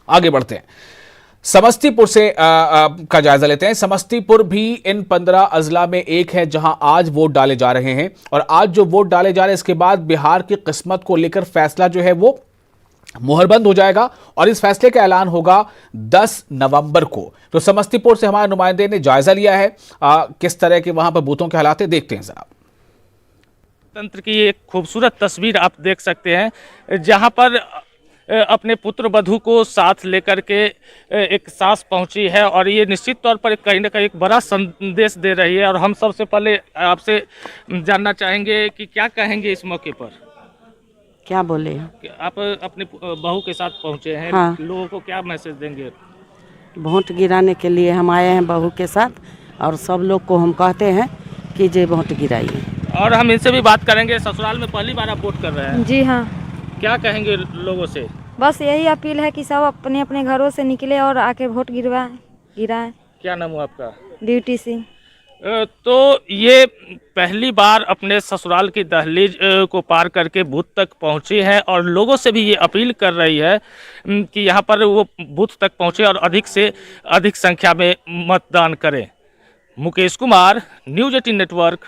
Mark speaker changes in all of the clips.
Speaker 1: आगे बढ़ते हैं, समस्तीपुर से का जायजा लेते हैं। समस्तीपुर भी इन 15 अजला में एक है जहां आज वोट डाले जा रहे हैं, और आज जो वोट डाले जा रहे हैं इसके बाद बिहार की किस्मत को लेकर फैसला जो है वो मुहरबंद हो जाएगा, और इस फैसले का ऐलान होगा 10 नवंबर को। तो समस्तीपुर से हमारे नुमाइंदे ने जायजा लिया है, किस तरह के वहां पर बूथों के हालात है, देखते हैं जरा।
Speaker 2: तंत्र की एक खूबसूरत तस्वीर आप देख सकते हैं, जहां पर अपने पुत्र वधू को साथ लेकर के एक सास पहुंची है, और ये निश्चित तौर पर कहीं ना कहीं एक बड़ा संदेश दे रही है। और हम सबसे पहले आपसे जानना चाहेंगे कि क्या कहेंगे इस मौके पर।
Speaker 3: क्या बोले
Speaker 2: आप अपनी बहू के साथ पहुंचे हैं,
Speaker 3: हाँ।
Speaker 2: लोगों को क्या मैसेज देंगे?
Speaker 3: वोट गिराने के लिए हम आए हैं बहू के साथ, और सब लोग को हम कहते हैं कि जे वोट गिराइए।
Speaker 2: और हम इनसे भी बात करेंगे, ससुराल में पहली बार आप वोट कर रहे हैं?
Speaker 4: जी हाँ।
Speaker 2: क्या कहेंगे लोगों से?
Speaker 4: बस यही अपील है कि सब अपने अपने घरों से निकले और आके वोट गिराएं।
Speaker 2: क्या नाम हुआ आपका?
Speaker 4: ड्यूटी सिंह।
Speaker 2: तो ये पहली बार अपने ससुराल की दहलीज को पार करके बूथ तक पहुंची है, और लोगों से भी ये अपील कर रही है कि यहाँ पर वो बूथ तक पहुंचे और अधिक से अधिक संख्या में मतदान करें। Mukesh Kumar, news 18 network,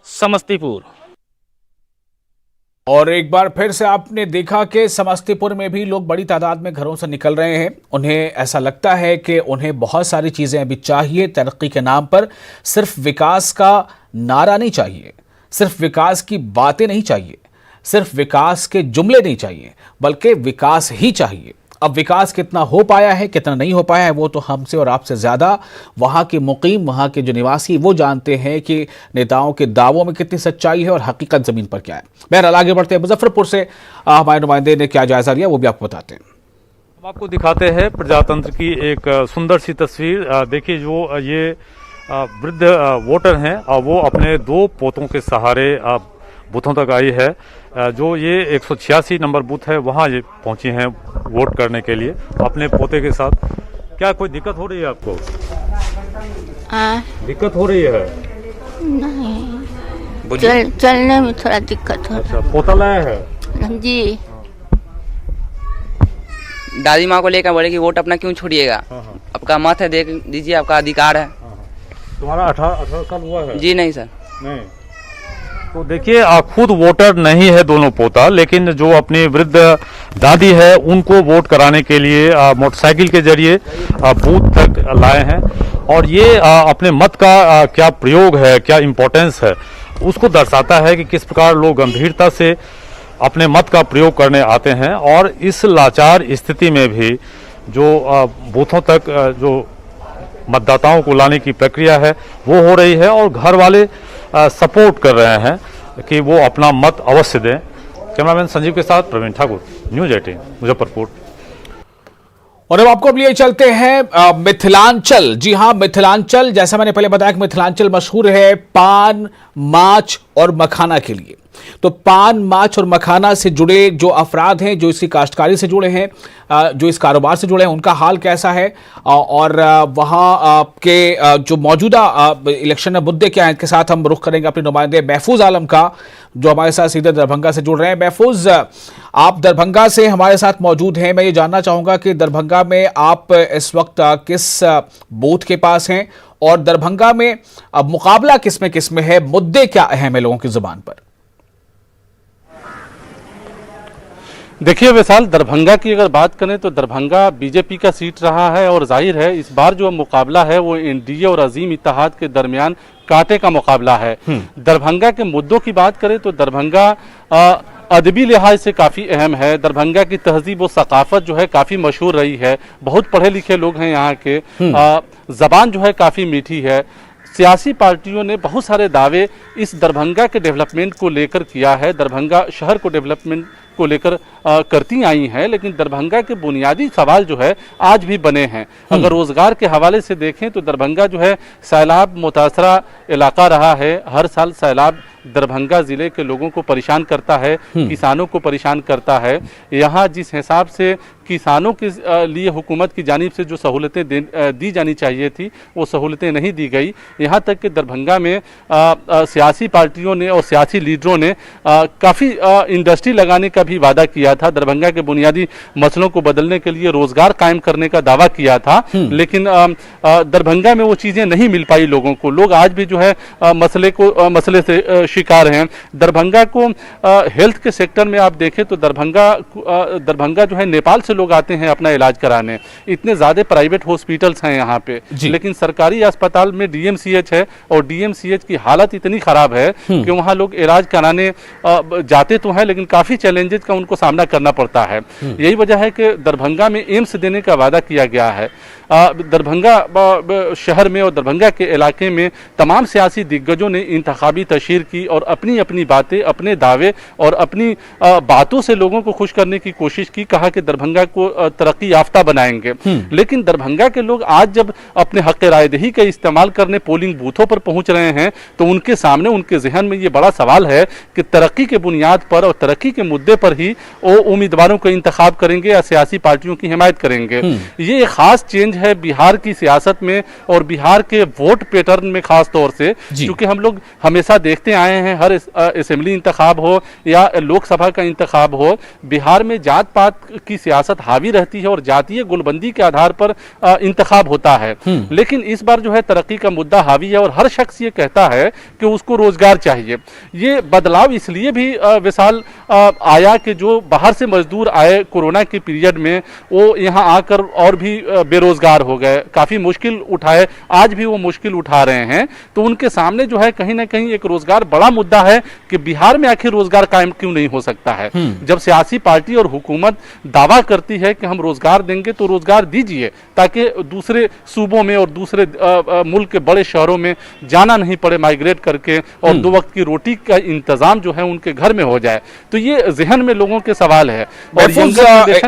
Speaker 2: Samastipur.
Speaker 1: और एक बार फिर से आपने देखा कि समस्तीपुर में भी लोग बड़ी तादाद में घरों से निकल रहे हैं। उन्हें ऐसा लगता है कि उन्हें बहुत सारी चीज़ें अभी चाहिए तरक्की के नाम पर। सिर्फ विकास का नारा नहीं चाहिए, सिर्फ विकास की बातें नहीं चाहिए, सिर्फ विकास के जुमले नहीं चाहिए, बल्कि विकास ही चाहिए। अब विकास कितना हो पाया है, कितना नहीं हो पाया है, वो तो हमसे और आपसे ज़्यादा वहाँ के मुकीम, वहाँ के जो निवासी, वो जानते हैं कि नेताओं के दावों में कितनी सच्चाई है और हकीकत ज़मीन पर क्या है। बहरहाल आगे बढ़ते हैं, मुजफ्फरपुर से हमारे नुमाइंदे ने क्या जायज़ा लिया वो भी आपको बताते हैं।
Speaker 5: हम आपको दिखाते हैं प्रजातंत्र की एक सुंदर सी तस्वीर। देखिए, जो ये वृद्ध वोटर हैं, वो अपने 2 पोतों के सहारे बूथों तक आई है। जो ये 186 नंबर बूथ है, वहाँ ये पहुंची हैं वोट करने के लिए अपने पोते के साथ। क्या कोई दिक्कत हो रही है आपको? दिक्कत हो रही है?
Speaker 6: नहीं, चलने में थोड़ा दिक्कत हो।
Speaker 5: अच्छा, पोता लाया है
Speaker 6: जी।
Speaker 7: दादी माँ को लेकर बोले कि वोट अपना क्यों छोड़िएगा, आपका मत है, देख दीजिए, आपका अधिकार है।
Speaker 5: तुम्हारा 18 साल हुआ है?
Speaker 7: जी नहीं सर।
Speaker 5: नहीं। तो देखिए, खुद वोटर नहीं है दोनों पोता, लेकिन जो अपनी वृद्ध दादी है उनको वोट कराने के लिए मोटरसाइकिल के जरिए बूथ तक लाए हैं। और ये अपने मत का क्या प्रयोग है, क्या इम्पोर्टेंस है, उसको दर्शाता है कि किस प्रकार लोग गंभीरता से अपने मत का प्रयोग करने आते हैं। और इस लाचार स्थिति में भी जो बूथों तक जो मतदाताओं को लाने की प्रक्रिया है वो हो रही है, और घर वाले सपोर्ट कर रहे हैं कि वो अपना मत अवश्य दें। कैमरामैन संजीव के साथ प्रवीण ठाकुर, न्यूज़ 18 मुजफ्फरपुर।
Speaker 1: और अब आपको लिए चलते हैं मिथिलांचल। जी हां, मिथिलांचल, जैसा मैंने पहले बताया कि मिथिलांचल मशहूर है पान, माछ और मखाना के लिए। तो पान, माछ और मखाना से जुड़े जो अफराद हैं, जो इसी काश्तकारी से जुड़े हैं, जो इस कारोबार से जुड़े हैं, उनका हाल कैसा है, और वहाँ के जो मौजूदा इलेक्शन में मुद्दे क्या हैं, इनके साथ हम रुख करेंगे अपने नुमाइंदे महफूज आलम का, जो हमारे साथ सीधे दरभंगा से जुड़ रहे हैं। महफूज, आप दरभंगा से हमारे साथ मौजूद हैं। मैं ये जानना चाहूँगा कि दरभंगा में आप इस वक्त किस बूथ के पास हैं, और दरभंगा में अब मुकाबला किस में है, मुद्दे क्या अहम है लोगों की जुबान पर?
Speaker 8: देखिए विशाल, दरभंगा की अगर बात करें तो दरभंगा बीजेपी का सीट रहा है, और जाहिर है इस बार जो मुकाबला है वो एनडीए और अजीम इत्तेहाद के दरमियान कांटे का मुकाबला है। दरभंगा के मुद्दों की बात करें तो दरभंगा अदबी लिहाज से काफ़ी अहम है। दरभंगा की तहजीब व सकाफत जो है काफ़ी मशहूर रही है, बहुत पढ़े लिखे लोग हैं यहाँ के, ज़बान जो है काफ़ी मीठी है। सियासी पार्टियों ने बहुत सारे दावे इस दरभंगा के डेवलपमेंट को लेकर किया है, दरभंगा शहर को डेवलपमेंट को लेकर करती आई हैं, लेकिन दरभंगा के बुनियादी सवाल जो है आज भी बने हैं। अगर रोजगार के हवाले से देखें तो दरभंगा जो है सैलाब मुतासरा इलाका रहा है। हर साल सैलाब दरभंगा ज़िले के लोगों को परेशान करता है, किसानों को परेशान करता है। यहाँ जिस हिसाब से किसानों के लिए हुकूमत की जानिब से जो सहूलतें दी जानी चाहिए थी वो सहूलतें नहीं दी गई। यहाँ तक कि दरभंगा में सियासी पार्टियों ने और सियासी लीडरों ने काफ़ी इंडस्ट्री लगाने का भी वादा किया था, दरभंगा के बुनियादी मसलों को बदलने के लिए रोजगार कायम करने का दावा किया था, लेकिन दरभंगा में वो चीजें नहीं मिल पाई लोगों को। लोग आज भी जो है मसले से शिकार हैं। दरभंगा को हेल्थ के सेक्टर में आप देखें तो दरभंगा जो है नेपाल से लोग आते हैं अपना इलाज कराने। इतने ज्यादा प्राइवेट हॉस्पिटल्स हैं यहाँ पे, लेकिन सरकारी अस्पताल में डीएमसीएच है और डीएमसीएच की हालत इतनी खराब है कि वहाँ लोग इलाज कराने जाते तो हैं, लेकिन काफी चैलेंजेस का उनको सामना करना पड़ता है। यही वजह है कि दरभंगा में एम्स देने का वादा किया गया है। दरभंगा शहर में और दरभंगा के इलाके में तमाम सियासी दिग्गजों ने इंतखाबी तशहीर की और अपनी अपनी बातें, अपने दावे और अपनी बातों से लोगों को खुश करने की कोशिश की। कहा कि दरभंगा को तरक्की याफ्ता बनाएंगे, लेकिन दरभंगा के लोग आज जब अपने हक रायदही का इस्तेमाल करने पोलिंग बूथों पर पहुंच रहे हैं तो उनके सामने, उनके जहन में ये बड़ा सवाल है कि तरक्की के बुनियाद पर और तरक्की के मुद्दे पर ही वो उम्मीदवारों का इंतखाब करेंगे या सियासी पार्टियों की हिमायत करेंगे। ये एक खास चेंज है बिहार की सियासत में और बिहार के वोट पैटर्न में, खास तौर से क्योंकि हम लोग हमेशा देखते आए हैं हर असेंबली इंतखाब हो या लोकसभा का इंतखाब हो, बिहार में जात पात की सियासत हावी रहती है और जातीय गुलबंदी के आधार पर इंतखाब होता है। लेकिन इस बार जो है तरक्की का मुद्दा हावी है और हर शख्स ये कहता है कि उसको रोजगार चाहिए। ये बदलाव इसलिए भी विशाल आया कि जो बाहर से मजदूर आए कोरोना के पीरियड में, वो यहाँ आकर और भी बेरोजगार हो गए, काफी मुश्किल उठाए, आज भी वो मुश्किल उठा रहे हैं। तो उनके सामने जो है कहीं ना कहीं एक रोजगार बड़ा मुद्दा है कि बिहार में आखिर रोजगार कायम क्यों नहीं हो सकता है। जब सियासी पार्टी और हुकूमत दावा करती है कि हम रोजगार देंगे तो रोजगार दीजिए, ताकि दूसरे सूबों में और दूसरे मुल्क के बड़े शहरों में जाना नहीं पड़े माइग्रेट करके, और 2 वक्त की रोटी का इंतजाम जो है उनके घर में हो जाए। तो ये जहन में लोगों के सवाल है। और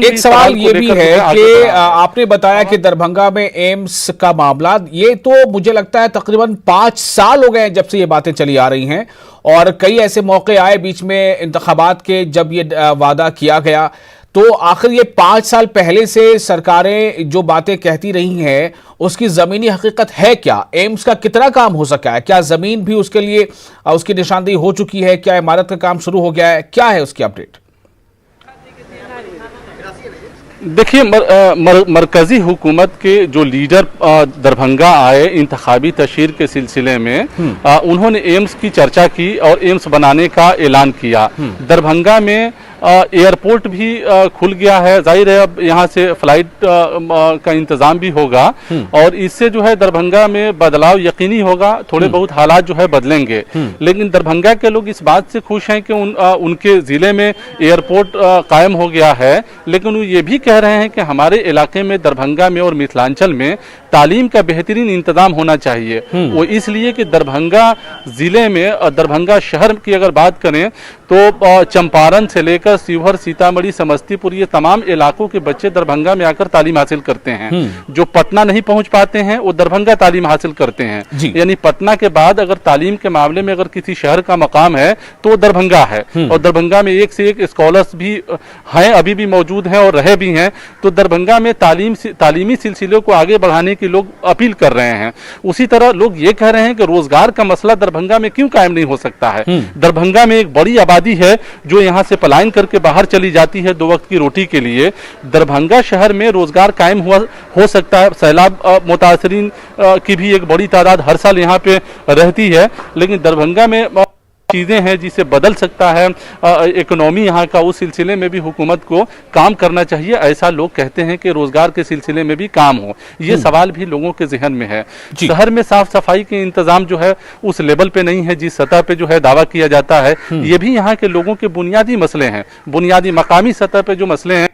Speaker 1: एक सवाल ये भी है कि आपने बताया कि दरभंगा में एम्स का मामला, ये तो मुझे लगता है तकरीबन 5 साल हो गए जब से ये बातें चली आ रही हैं, और कई ऐसे मौके आए बीच में इंतखाबात के जब ये वादा किया गया। तो आखिर ये 5 साल पहले से सरकारें जो बातें कहती रही हैं उसकी जमीनी हकीकत है क्या? एम्स का कितना काम हो सका है? क्या जमीन भी उसके लिए उसकी निशानदेही हो चुकी है? क्या इमारत का काम शुरू हो गया है? क्या है उसकी अपडेट?
Speaker 8: देखिए, मरकजी हुकूमत के जो लीडर दरभंगा आए इंतखाबी तशहीर के सिलसिले में, उन्होंने एम्स की चर्चा की और एम्स बनाने का ऐलान किया। दरभंगा में एयरपोर्ट भी खुल गया है, जाहिर है अब यहाँ से फ्लाइट का इंतजाम भी होगा और इससे जो है दरभंगा में बदलाव यकीनी होगा। थोड़े बहुत हालात जो है बदलेंगे, लेकिन दरभंगा के लोग इस बात से खुश हैं कि उनके जिले में एयरपोर्ट कायम हो गया है, लेकिन वो ये भी कह रहे हैं कि हमारे इलाके में दरभंगा में और मिथिलांचल में तालीम का बेहतरीन इंतजाम होना चाहिए। वो इसलिए कि दरभंगा जिले में, दरभंगा शहर की अगर बात करें तो चंपारण से लेकर शिवहर, सीतामढ़ी, समस्तीपुर, ये तमाम इलाकों के बच्चे दरभंगा में आकर तालीम हासिल करते हैं। जो पटना नहीं पहुंच पाते हैं वो दरभंगा तालीम हासिल करते हैं। यानी पटना के बाद अगर तालीम के मामले में अगर किसी शहर का मकाम है तो दरभंगा है, और दरभंगा में एक से एक स्कॉलर्स भी हैं, अभी भी मौजूद हैं और रहे भी हैं। तो दरभंगा में तालीमी सिलसिले को आगे बढ़ाने की लोग अपील कर रहे हैं। उसी तरह लोग ये कह रहे हैं कि रोजगार का मसला दरभंगा में क्यों कायम नहीं हो सकता है। दरभंगा में एक बड़ी आबादी है जो यहाँ से पलायन करके बाहर चली जाती है 2 वक्त की रोटी के लिए। दरभंगा शहर में रोजगार कायम हो सकता है। सैलाब मुतासरीन की भी एक बड़ी तादाद हर साल यहाँ पे रहती है, लेकिन दरभंगा में चीजें हैं जिसे बदल सकता है इकोनॉमी यहाँ का। उस सिलसिले में भी हुकूमत को काम करना चाहिए। ऐसा लोग कहते हैं कि रोजगार के सिलसिले में भी काम हो, ये सवाल भी लोगों के जहन में है। शहर में साफ सफाई के इंतजाम जो है उस लेवल पे नहीं है जिस सतह पे जो है दावा किया जाता है। ये भी यहाँ के लोगों के बुनियादी मसले हैं, बुनियादी मकामी सतह पे जो मसले हैं।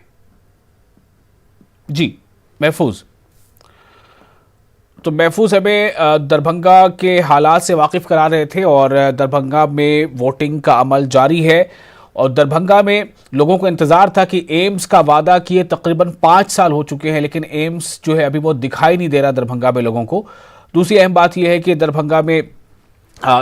Speaker 1: जी महफूज, तो महफूज हमें दरभंगा के हालात से वाकिफ करा रहे थे, और दरभंगा में वोटिंग का अमल जारी है और दरभंगा में लोगों को इंतज़ार था कि एम्स का वादा किए तकरीबन 5 साल हो चुके हैं, लेकिन एम्स जो है अभी वो दिखाई नहीं दे रहा दरभंगा में लोगों को। दूसरी अहम बात यह है कि दरभंगा में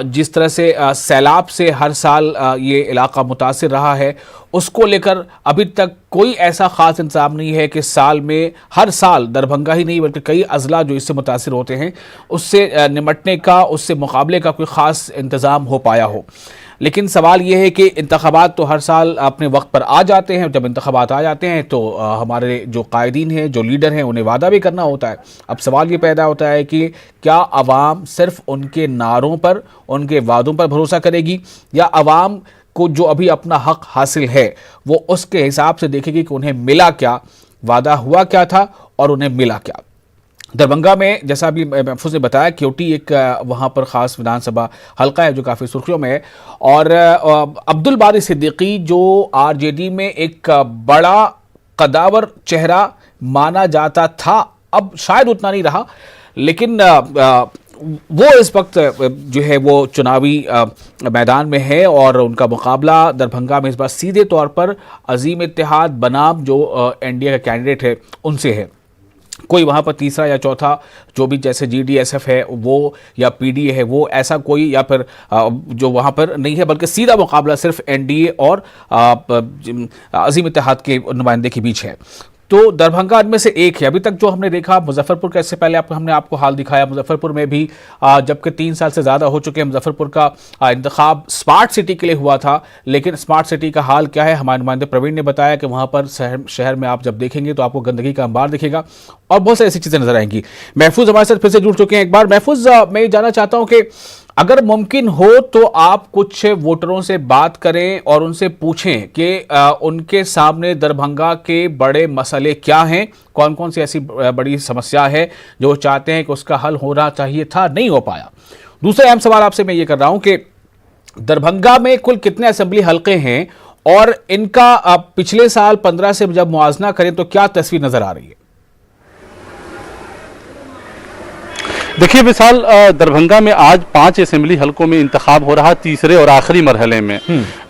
Speaker 1: जिस तरह से सैलाब से हर साल ये इलाका मुतासिर रहा है, उसको लेकर अभी तक कोई ऐसा ख़ास इंतजाम नहीं है कि साल में, हर साल दरभंगा ही नहीं बल्कि कई अजला जो इससे मुतासिर होते हैं उससे निमटने का, उससे मुकाबले का कोई ख़ास इंतज़ाम हो पाया हो। लेकिन सवाल यह है कि इंतखाबात तो हर साल अपने वक्त पर आ जाते हैं। जब इंतखाबात आ जाते हैं तो हमारे जो कायदीन हैं, जो लीडर हैं, उन्हें वादा भी करना होता है। अब सवाल ये पैदा होता है कि क्या आवाम सिर्फ उनके नारों पर, उनके वादों पर भरोसा करेगी, या आवाम को जो अभी अपना हक हासिल है वो उसके हिसाब से देखेगी कि उन्हें मिला क्या, वादा हुआ क्या था और उन्हें मिला क्या। दरभंगा में जैसा अभी महफूज ने बताया, क्योटी एक वहाँ पर ख़ास विधानसभा हल्का है जो काफ़ी सुर्खियों में है, और अब्दुल बारी सिद्दीकी जो आरजेडी में एक बड़ा कदावर चेहरा माना जाता था, अब शायद उतना नहीं रहा, लेकिन वो इस वक्त जो है वो चुनावी मैदान में है और उनका मुकाबला दरभंगा में इस बार सीधे तौर पर अजीम इत्तेहाद बनाम जो एनडीए का कैंडिडेट है उनसे है। कोई वहाँ पर तीसरा या चौथा जो भी जैसे जीडीएसएफ है वो या पीडीए है वो, ऐसा कोई या फिर जो वहाँ पर नहीं है, बल्कि सीधा मुकाबला सिर्फ एनडीए और अजीम इत्तेहाद के नुमाइंदे के बीच है। तो दरभंगा इनमें से एक है। अभी तक जो हमने देखा मुजफ्फरपुर का, इससे पहले हमने आपको हाल दिखाया मुजफ्फरपुर में भी, जबकि 3 साल से ज़्यादा हो चुके हैं मुजफ्फरपुर का इंतखाब स्मार्ट सिटी के लिए हुआ था, लेकिन स्मार्ट सिटी का हाल क्या है, हमारे नुमाइंदे प्रवीण ने बताया कि वहाँ पर शहर में आप जब देखेंगे तो आपको गंदगी का अंबार दिखेगा और बहुत सारी ऐसी चीज़ें नजर आएंगी। महफूज हमारे साथ फिर से जुड़ चुके हैं एक बार। महफूज, मैं ये जानना चाहता हूँ कि अगर मुमकिन हो तो आप कुछ वोटरों से बात करें और उनसे पूछें कि उनके सामने दरभंगा के बड़े मसले क्या हैं, कौन कौन सी ऐसी बड़ी समस्या है जो चाहते हैं कि उसका हल होना चाहिए था, नहीं हो पाया। दूसरा अहम सवाल आपसे मैं ये कर रहा हूं कि दरभंगा में कुल कितने असेंबली हलके हैं और इनका पिछले साल 15 से जब मुआवजा करें तो क्या तस्वीर नजर आ रही है?
Speaker 8: देखिए विशाल, दरभंगा में आज 5 असेंबली हलकों में इंतखाब हो रहा, तीसरे और आखिरी मरहले में।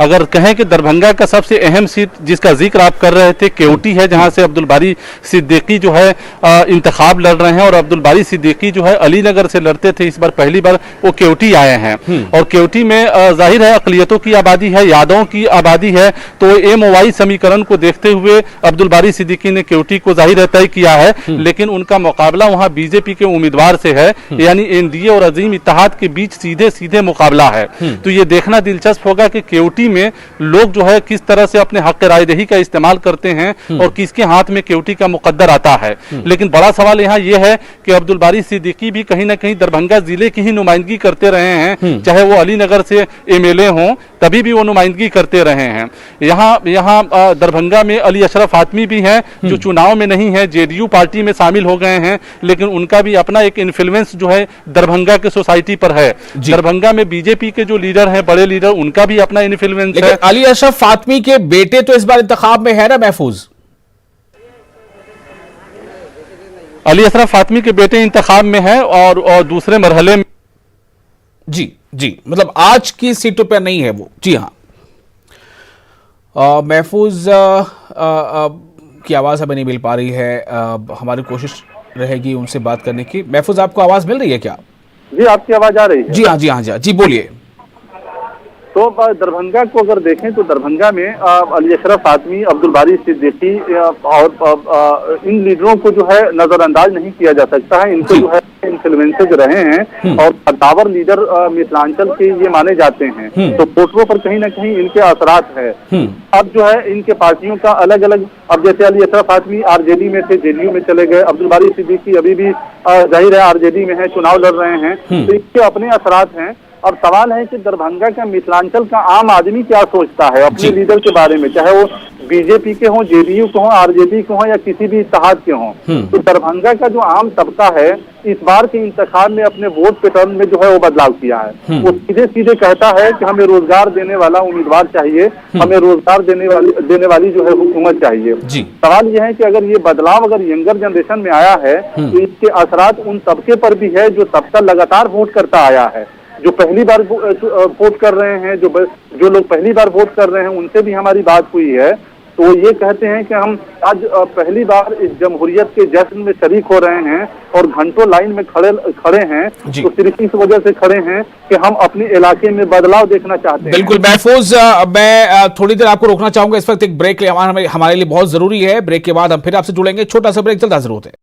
Speaker 8: अगर कहें कि दरभंगा का सबसे अहम सीट जिसका जिक्र आप कर रहे थे केवटी है, जहां से अब्दुल बारी सिद्दीकी जो है इंतखाब लड़ रहे हैं, और अब्दुल बारी सिद्दीकी जो है अलीनगर से लड़ते थे, इस बार पहली बार वो केवटी आए हैं। और केवटी में जाहिर है अकलियतों की आबादी है, यादवों की आबादी है, तो एमओवाई समीकरण को देखते हुए अब्दुल बारी सिद्दीकी ने केवटी को जाहिर है तय किया है, लेकिन उनका मुकाबला वहां बीजेपी के उम्मीदवार से है, यानी एनडीए और अजीम इत्तेहाद के बीच सीधे सीधे मुकाबला है। तो ये देखना दिलचस्प होगा कि केवटी में लोग जो है किस तरह से अपने हक रायदही का इस्तेमाल करते हैं और किसके हाथ में केवटी का मुकद्दर आता है। लेकिन बड़ा सवाल यहाँ यह है कि अब्दुल बारी सिद्दीकी भी कहीं ना कहीं दरभंगा जिले की ही नुमाइंदगी करते रहे हैं, चाहे वो अलीनगर से एमएलए हों तभी भी वो नुमाइंदगी करते रहे हैं। यहाँ दरभंगा में अली अशरफ फातमी भी हैं जो चुनाव में नहीं है, जेडीयू पार्टी में शामिल हो गए हैं, लेकिन उनका भी अपना एक इन्फ्लुएंस जो है दरभंगा के सोसाइटी पर है। दरभंगा में बीजेपी के जो लीडर हैं, बड़े लीडर, उनका भी अपना इन्फ्लुएंस है।
Speaker 1: अली अशरफ फातमी के बेटे तो इस बार इंतखाब में है ना महफूज?
Speaker 8: अली अशरफ फातमी के बेटे इंतखाब में है और दूसरे मरहले में।
Speaker 1: जी, मतलब आज की सीटों पर नहीं है वो। जी हाँ, महफूज की आवाज़ हमें नहीं मिल पा रही है, हमारी कोशिश रहेगी उनसे बात करने की। महफूज, आपको आवाज़ मिल रही है क्या?
Speaker 9: जी, आपकी आवाज़ आ रही है?
Speaker 1: जी बोलिए।
Speaker 9: तो दरभंगा को अगर देखें तो दरभंगा में अली अशरफ फातमी, अब्दुल बारी सिद्दीकी और इन लीडरों को जो है नजरअंदाज नहीं किया जा सकता है। इनको जो है इन्फ्लुएंसर रहे हैं और कद्दावर लीडर मिथिलांचल के ये माने जाते हैं, तो वोटरों पर कहीं ना कहीं इनके असरात है। अब जो है इनके पार्टियों का अलग अलग, अब जैसे अली अशरफ फातमी आरजेडी में थे, जेडीयू में चले गए, अब्दुल बारी सिद्दीकी अभी भी जाहिर है आरजेडी में है, चुनाव लड़ रहे हैं, तो इसके अपने असरात हैं। अब सवाल है कि दरभंगा का, मिथिलांचल का आम आदमी क्या सोचता है अपने लीडर के बारे में, चाहे वो बीजेपी के हों, जेडीयू के हों, आरजेडी के हों या किसी भी इत्तेहाद के हों। तो दरभंगा का जो आम तबका है इस बार के इंतखाब में अपने वोट पैटर्न में जो है वो बदलाव किया है। वो सीधे सीधे कहता है कि हमें रोजगार देने वाला उम्मीदवार चाहिए, हमें रोजगार देने वाली जो है हुकूमत चाहिए। सवाल यह है कि अगर ये बदलाव अगर यंगर जनरेशन में आया है तो इसके असरात उन तबके पर भी है जो तबका लगातार वोट करता आया है, जो पहली बार वोट कर रहे हैं, जो लोग पहली बार वोट कर रहे हैं उनसे भी हमारी बात हुई है, तो वो ये कहते हैं कि हम आज पहली बार इस जमहूरियत के जश्न में शरीक हो रहे हैं और घंटों लाइन में खड़े हैं, तो सिर्फ इस वजह से खड़े हैं कि हम अपने इलाके में बदलाव देखना चाहते हैं।
Speaker 1: बिल्कुल महफूज, मैं थोड़ी देर आपको रोकना चाहूंगा, इस वक्त एक ब्रेक हमारे लिए बहुत जरूरी है। ब्रेक के बाद हम फिर आपसे जुड़ेंगे, छोटा सा ब्रेक, जल्द हाजिर होते हैं।